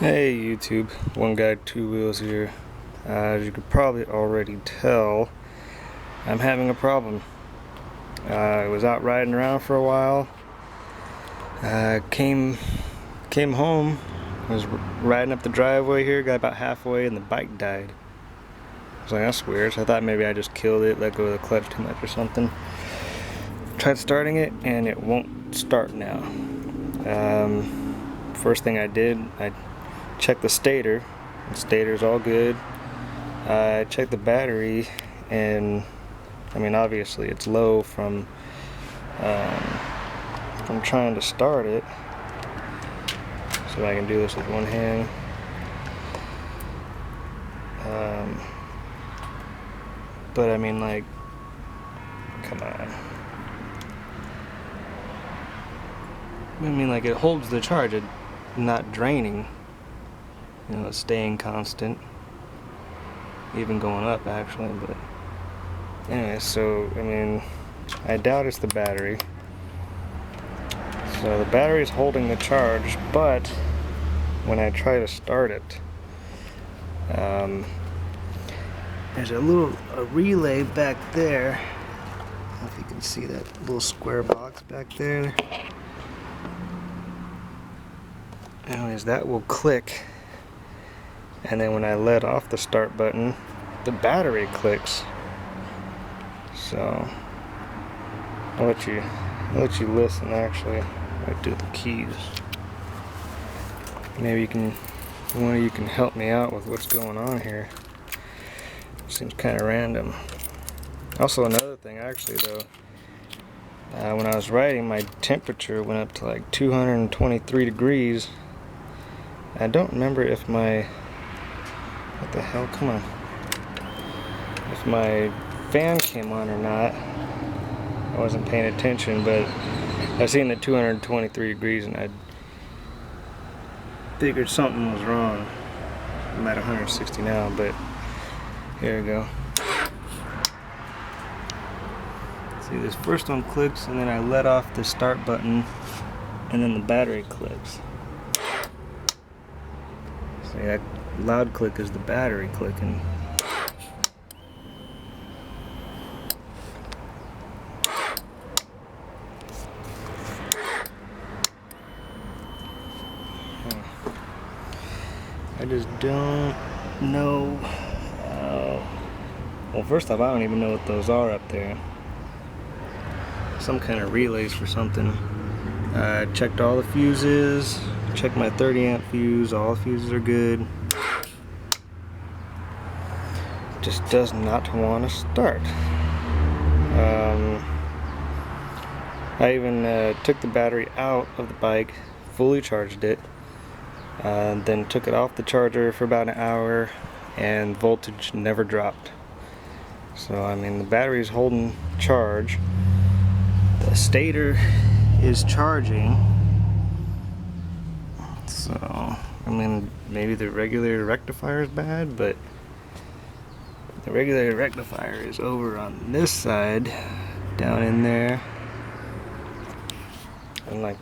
Hey YouTube, one guy, two wheels here. As you could probably already tell, I'm having a problem. I was out riding around for a while. Came home. I was riding up the driveway here, got about halfway, and the bike died. I was like, that's weird. So I thought maybe I just killed it, let go of the clutch too much or something. Tried starting it, and it won't start now. First thing I did, I checked the stator. The stator's all good. I checked the battery, and I mean, obviously it's low from trying to start it. So I can do this with one hand. But I mean, like, come on. I mean, like, it holds the charge, it's not draining. You know, it's staying constant, even going up actually. But anyway, so I mean, I doubt it's the battery. So the battery's holding the charge, but when I try to start it, there's a relay back there. I don't know if you can see that little square box back there. Anyways, that will click, and then when I let off the start button, the battery clicks. So I'll let you listen. Actually, I do the keys. Maybe one of you can help me out with what's going on here. Seems kind of random. Also, another thing, actually, though, when I was riding, my temperature went up to like 223 degrees. I don't remember if what the hell, come on, if my fan came on or not. I wasn't paying attention, but I seen the 223 degrees and I figured something was wrong. I'm at 160 now, but here we go. See, this first one clicks, and then I let off the start button, and then the battery clicks. See, that loud click is the battery clicking. I just don't know. Well, first off, I don't even know what those are up there. Some kind of relays for something. I checked all the fuses. Checked my 30 amp fuse. All the fuses are good. Just does not want to start. I even took the battery out of the bike, fully charged it, then took it off the charger for about an hour, and voltage never dropped. So I mean, the battery's holding charge, the stator is charging, so I mean, maybe the regulator rectifier is bad, but the regulator rectifier is over on this side, down in there, and like,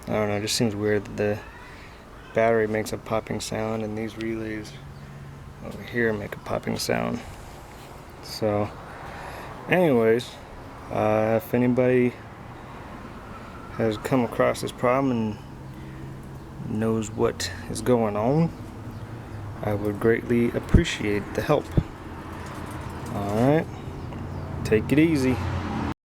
I don't know, it just seems weird that the battery makes a popping sound and these relays over here make a popping sound. So anyways, if anybody has come across this problem and knows what is going on, I would greatly appreciate the help. Alright, take it easy.